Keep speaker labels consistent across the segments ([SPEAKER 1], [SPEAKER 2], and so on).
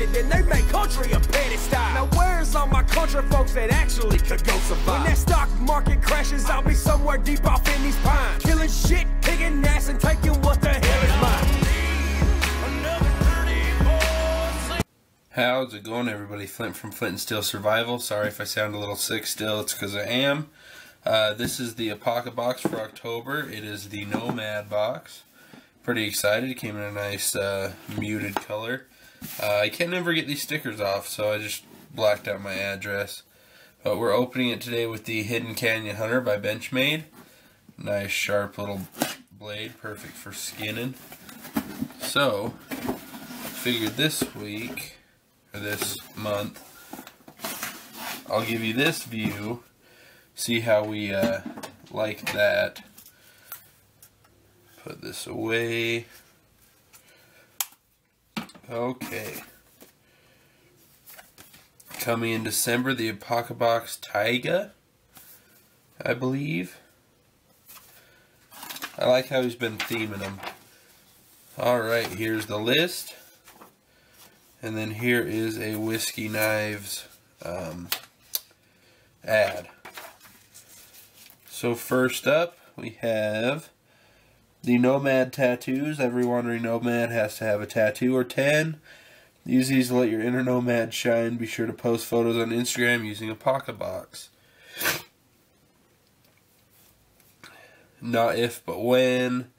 [SPEAKER 1] shit, then they make country a petty style. Now where's all my country folks that actually could go survive? When that stock market crashes, I'll be somewhere deep off in these pines, killing shit, kicking ass, and taking what the hell is mine.
[SPEAKER 2] How's it going, everybody? Flint from Flint and Steel Survival. Sorry if I sound a little sick still, it's because I am. This is the Apocabox for October. It is the Nomad box. Pretty excited. It came in a nice muted color. I can't never get these stickers off, so I just blacked out my address. But we're opening it today with the Hidden Canyon Hunter by Benchmade. Nice sharp little blade, perfect for skinning. So, figured this week, or this month, I'll give you this view, see how we like that. Put this away. Okay. Coming in December, the Apocabox Taiga, I believe. I like how he's been theming them. Alright, here's the list. And then here is a Whiskey Knives ad. So first up, we have the Nomad tattoos. Every wandering Nomad has to have a tattoo or 10. Use these to let your inner Nomad shine. Be sure to post photos on Instagram using Apocabox. Not if, but when.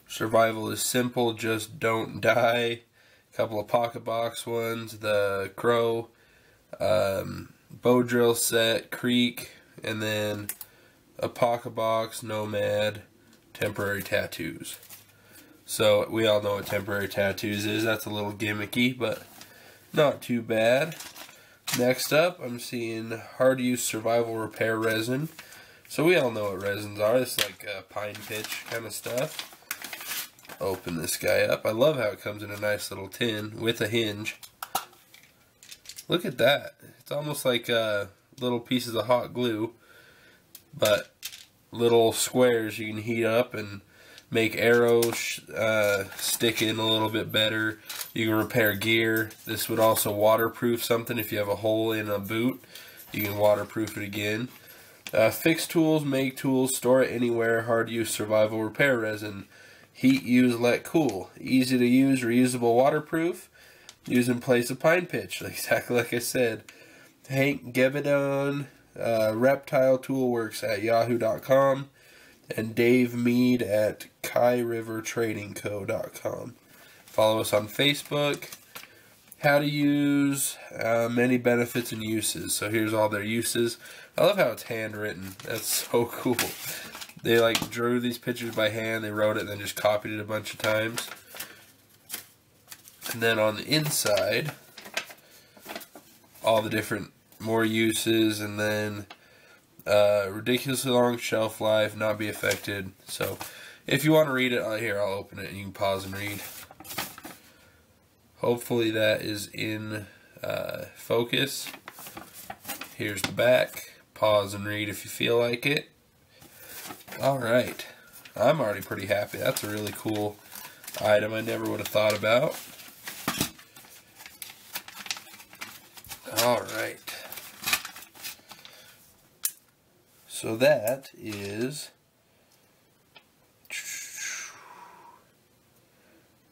[SPEAKER 2] Survival is simple, just don't die. A couple of Apocabox ones. The Crow, Bow Drill Set, Creek, and then Apocabox, Nomad, temporary tattoos. So we all know what temporary tattoos is. That's a little gimmicky, but not too bad. Next up, I'm seeing hard use survival repair resin. So we all know what resins are. It's like pine pitch kind of stuff. Open this guy up. I love how it comes in a nice little tin with a hinge. Look at that. It's almost like little pieces of hot glue, but little squares you can heat up and make arrows stick in a little bit better. You can repair gear. This would also waterproof something. If you have a hole in a boot, you can waterproof it again. Fix tools, make tools, store it anywhere. Hard use survival repair resin. Heat, use, let cool. Easy to use, reusable, waterproof. Use in place of pine pitch, exactly like I said. Hank Gevedon, Reptile Toolworks at yahoo.com, and Dave Mead at KaiRiverTradingCo.com. Follow us on Facebook. How to use, many benefits and uses. So here's all their uses. I love how it's handwritten. That's so cool. They like drew these pictures by hand, they wrote it, and then just copied it a bunch of times. And then on the inside, all the different more uses, and then ridiculously long shelf life, not be affected. So if you want to read it, here, I'll open it and you can pause and read. Hopefully that is in focus. Here's the back. Pause and read if you feel like it. Alright, I'm already pretty happy. That's a really cool item I never would have thought about. Alright. So that is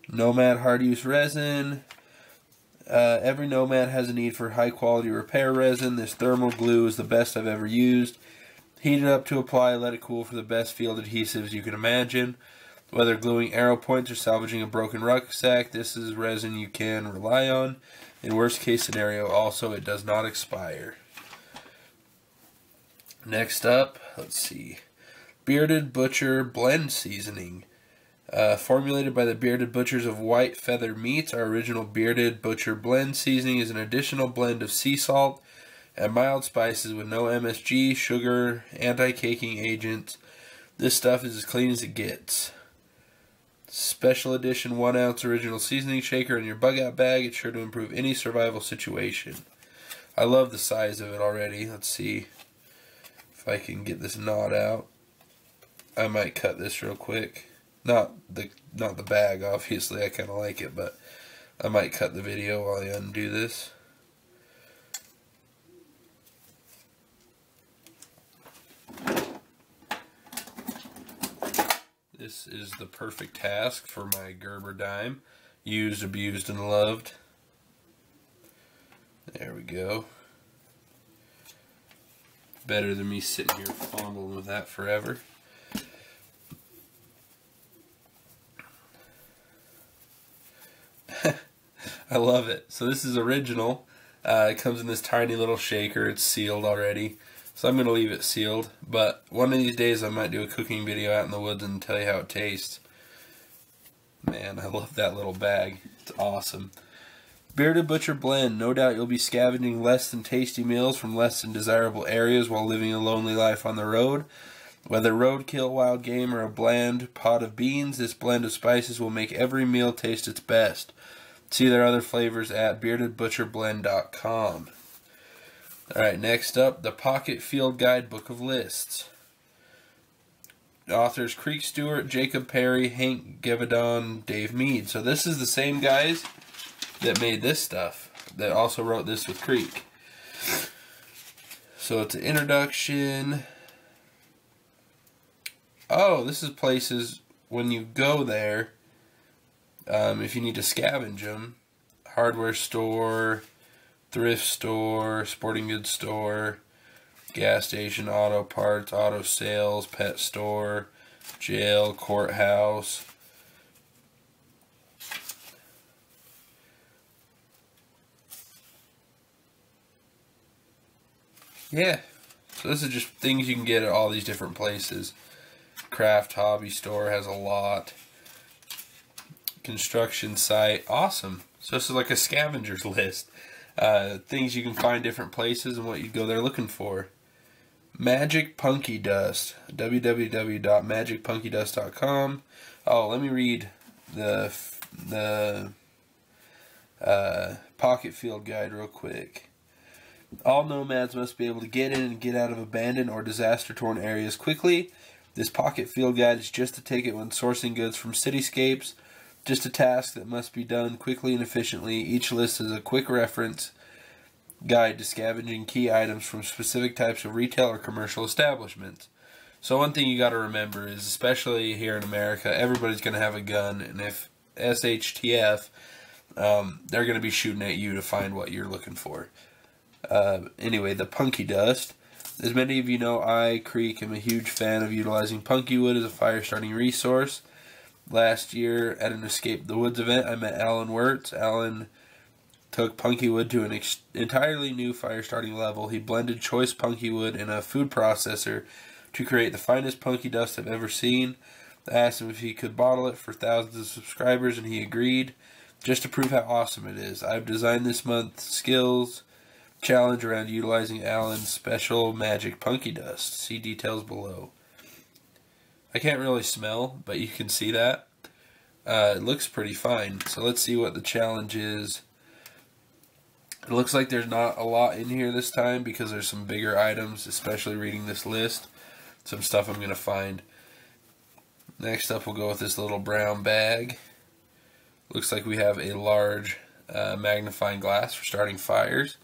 [SPEAKER 2] Nomad hard use resin. Every Nomad has a need for high quality repair resin. This thermal glue is the best I've ever used. Heat it up to apply, let it cool for the best field adhesives you can imagine. Whether gluing arrow points or salvaging a broken rucksack, this is resin you can rely on. In worst case scenario, also, it does not expire. Next up, let's see. Bearded Butcher Blend Seasoning. Formulated by the Bearded Butchers of White Feather Meats, our original Bearded Butcher Blend Seasoning is an additional blend of sea salt and mild spices with no MSG, sugar, anti-caking agents. This stuff is as clean as it gets. Special edition 1 ounce original seasoning shaker in your bug out bag. It's sure to improve any survival situation. I love the size of it already. Let's see if I can get this knot out. I might cut this real quick. Not the bag, obviously. I kind of like it, but I might cut the video while I undo this. This is the perfect task for my Gerber dime. Used, abused, and loved. There we go. Better than me sitting here fumbling with that forever. I love it. So this is original. It comes in this tiny little shaker. It's sealed already. So I'm going to leave it sealed. But one of these days I might do a cooking video out in the woods and tell you how it tastes. Man, I love that little bag. It's awesome. Bearded Butcher Blend. No doubt you'll be scavenging less than tasty meals from less than desirable areas while living a lonely life on the road. Whether roadkill, wild game, or a bland pot of beans, this blend of spices will make every meal taste its best. See their other flavors at beardedbutcherblend.com. Alright, next up, the Pocket Field Guide Book of Lists. Authors Creek Stewart, Jacob Perry, Hank Gevedon, Dave Mead. So this is the same guys that made this stuff, that also wrote this with Creek. So it's an introduction. Oh, this is places when you go there, if you need to scavenge them. Hardware store, thrift store, sporting goods store, gas station, auto parts, auto sales, pet store, jail, courthouse. Yeah, so this is just things you can get at all these different places. Craft hobby store has a lot. Construction site, awesome. So this is like a scavenger's list. Things you can find different places and what you go there looking for. Magic Punky Dust, www.magicpunkydust.com. Oh, let me read the Pocket Field Guide real quick. All nomads must be able to get in and get out of abandoned or disaster-torn areas quickly. This Pocket Field Guide is just a ticket when sourcing goods from cityscapes. Just a task that must be done quickly and efficiently. Each list is a quick reference guide to scavenging key items from specific types of retail or commercial establishments. So one thing you got to remember is, especially here in America, everybody's going to have a gun, and if SHTF, they're going to be shooting at you to find what you're looking for. Anyway, the Punky Dust. As many of you know, I, Creek, am a huge fan of utilizing punky wood as a fire starting resource. Last year at an Escape the Woods event, I met Alan Wirtz. Alan took punky wood to an entirely new fire starting level. He blended choice punky wood in a food processor to create the finest punky dust I've ever seen. I asked him if he could bottle it for thousands of subscribers, and he agreed, just to prove how awesome it is. I've designed this month's skills challenge around utilizing Alan's special magic punky dust. See details below. I can't really smell, but you can see that. It looks pretty fine. So let's see what the challenge is. It looks like there's not a lot in here this time because there's some bigger items, especially reading this list. Some stuff I'm going to find. Next up we'll go with this little brown bag. Looks like we have a large magnifying glass for starting fires.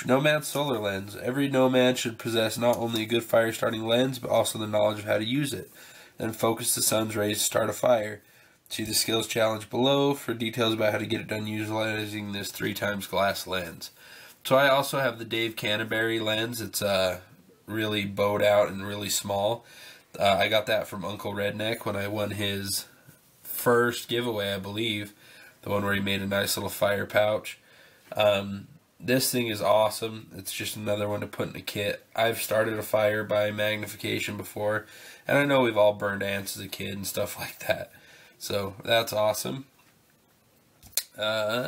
[SPEAKER 2] Nomad solar lens. Every nomad should possess not only a good fire starting lens, but also the knowledge of how to use it. Then focus the sun's rays to start a fire. See the skills challenge below for details about how to get it done utilizing this 3x glass lens. So I also have the Dave Canterbury lens. It's really bowed out and really small. I got that from Uncle Redneck when I won his first giveaway, I believe. The one where he made a nice little fire pouch. This thing is awesome. It's just another one to put in a kit. I've started a fire by magnification before, and I know we've all burned ants as a kid and stuff like that. So that's awesome. Go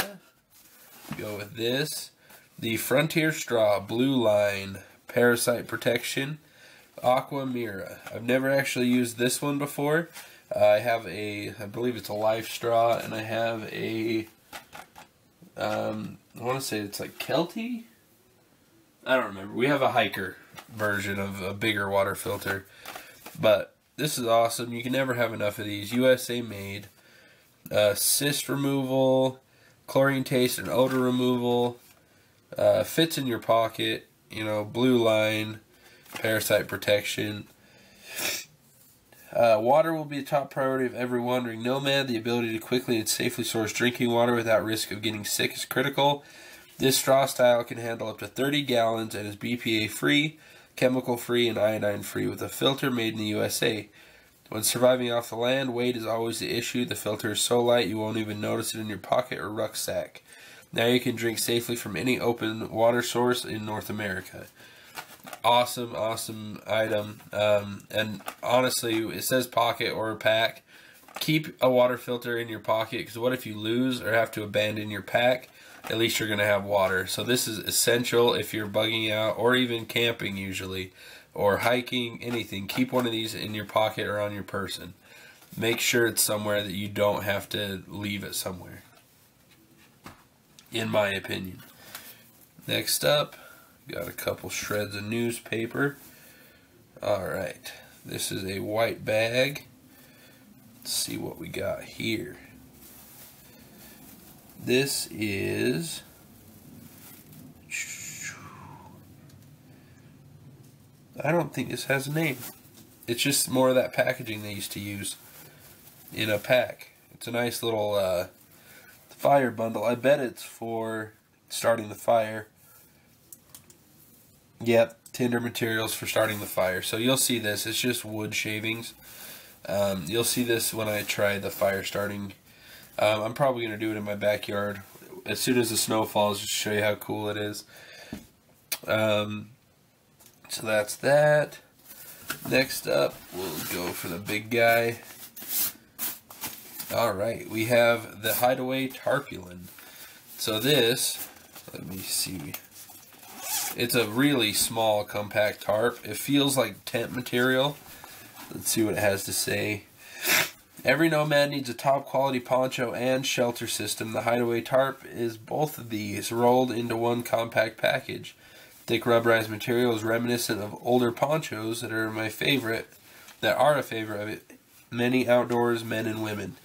[SPEAKER 2] with this. The Frontier Straw Blue Line Parasite Protection Aqua Mira. I've never actually used this one before. I have I believe it's a Life Straw, and I have a I want to say it's like Kelty? I don't remember. We have a hiker version of a bigger water filter. But this is awesome. You can never have enough of these. USA made. cyst removal, chlorine taste and odor removal, fits in your pocket, you know, blue line, parasite protection. Water will be a top priority of every wandering nomad. The ability to quickly and safely source drinking water without risk of getting sick is critical. This straw style can handle up to 30 gallons and is BPA free, chemical free, and iodine free with a filter made in the USA. When surviving off the land, weight is always the issue. The filter is so light you won't even notice it in your pocket or rucksack. Now you can drink safely from any open water source in North America. Awesome, awesome item. And honestly, it says pocket or pack. Keep a water filter in your pocket, because what if you lose or have to abandon your pack? At least you're going to have water. So this is essential if you're bugging out or even camping usually, or hiking, anything. Keep one of these in your pocket or on your person. Make sure it's somewhere that you don't have to leave it somewhere, in my opinion. Next up, got a couple shreds of newspaper. Alright, this is a white bag. Let's see what we got here. This is... I don't think this has a name. It's just more of that packaging they used to use in a pack. It's a nice little fire bundle. I bet it's for starting the fire. Yep, tinder materials for starting the fire. So you'll see this. It's just wood shavings. You'll see this when I try the fire starting. I'm probably going to do it in my backyard as soon as the snow falls, just to show you how cool it is. So that's that. Next up, we'll go for the big guy. Alright, we have the Hideaway Tarpaulin. So this, let me see. It's a really small, compact tarp. It feels like tent material. Let's see what it has to say. Every nomad needs a top quality poncho and shelter system. The Hideaway Tarp is both of these rolled into one compact package. Thick rubberized material is reminiscent of older ponchos that are a favorite of many outdoors men and women,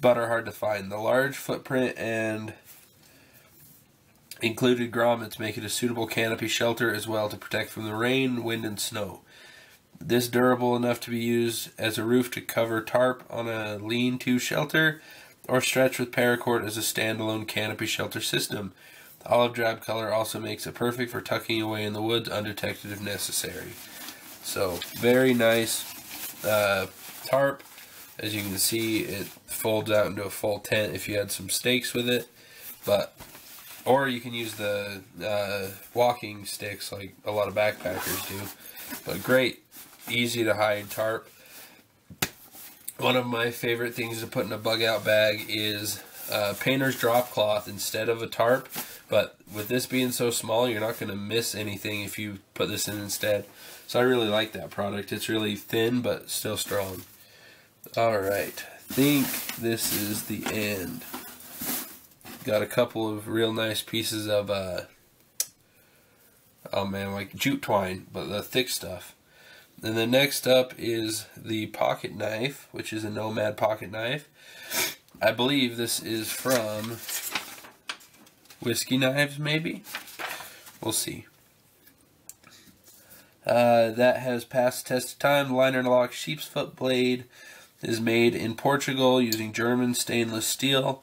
[SPEAKER 2] but are hard to find. The large footprint and included grommets make it a suitable canopy shelter as well to protect from the rain, wind, and snow. This durable enough to be used as a roof to cover tarp on a lean-to shelter, or stretch with paracord as a standalone canopy shelter system. The olive drab color also makes it perfect for tucking away in the woods undetected if necessary. So, very nice tarp. As you can see, it folds out into a full tent if you had some stakes with it. Or you can use the walking sticks like a lot of backpackers do. But great, easy to hide tarp. One of my favorite things to put in a bug out bag is painter's drop cloth instead of a tarp. But with this being so small, you're not going to miss anything if you put this in instead. So I really like that product. It's really thin but still strong. Alright, I think this is the end. Got a couple of real nice pieces of, oh man, like jute twine, but the thick stuff. And then next up is the pocket knife, which is a Nomad pocket knife. I believe this is from Whiskey Knives, maybe? We'll see. That has passed the test of time. The liner and lock sheep's foot blade is made in Portugal using German stainless steel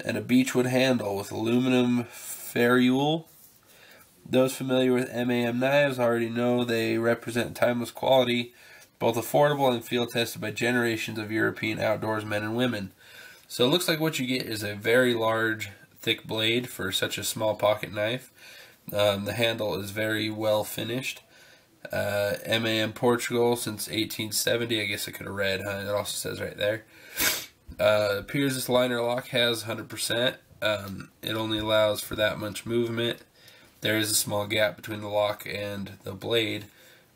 [SPEAKER 2] and a beechwood handle with aluminum ferrule. Those familiar with MAM knives already know they represent timeless quality, both affordable and field tested by generations of European outdoors men and women. So it looks like what you get is a very large, thick blade for such a small pocket knife. The handle is very well finished. MAM Portugal since 1870. I guess I could have read, huh? It also says right there. Appears this liner lock has 100%. It only allows for that much movement. There is a small gap between the lock and the blade,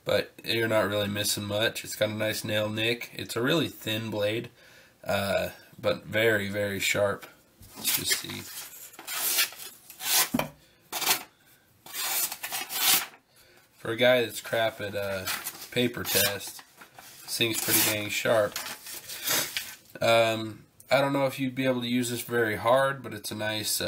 [SPEAKER 2] but you're not really missing much. It's got a nice nail nick. It's a really thin blade, but very, very sharp. Let's just see. For a guy that's crap at a paper test, this thing's pretty dang sharp. I I don't know if you'd be able to use this very hard, but it's a nice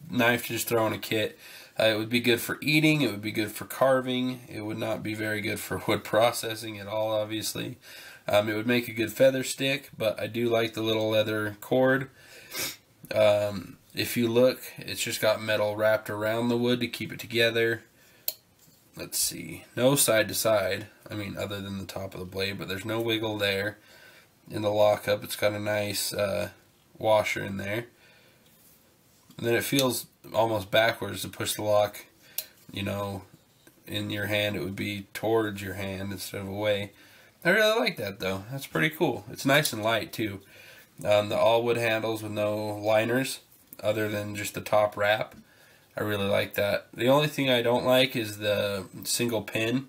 [SPEAKER 2] knife to just throw in a kit. It would be good for eating, it would be good for carving, it would not be very good for wood processing at all, obviously. It would make a good feather stick, but I do like the little leather cord. If you look, it's just got metal wrapped around the wood to keep it together. Let's see, no side to side, I mean other than the top of the blade, but there's no wiggle there. In the lockup, it's got a nice washer in there. And then it feels almost backwards to push the lock, you know, in your hand. It would be towards your hand instead of away. I really like that though. That's pretty cool. It's nice and light too. The all wood handles with no liners other than just the top wrap. I really like that. The only thing I don't like is the single pin.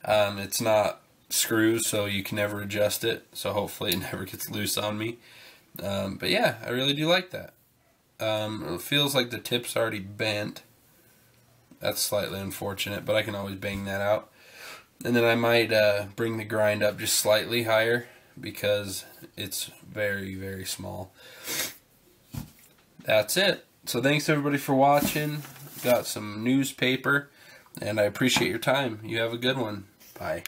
[SPEAKER 2] It's not screws, so you can never adjust it. So hopefully it never gets loose on me. But yeah, I really do like that. It feels like the tip's already bent. That's slightly unfortunate, but I can always bang that out. And then I might bring the grind up just slightly higher because it's very, very small. That's it. So thanks everybody for watching. Got some newspaper, and I appreciate your time. You have a good one. Bye.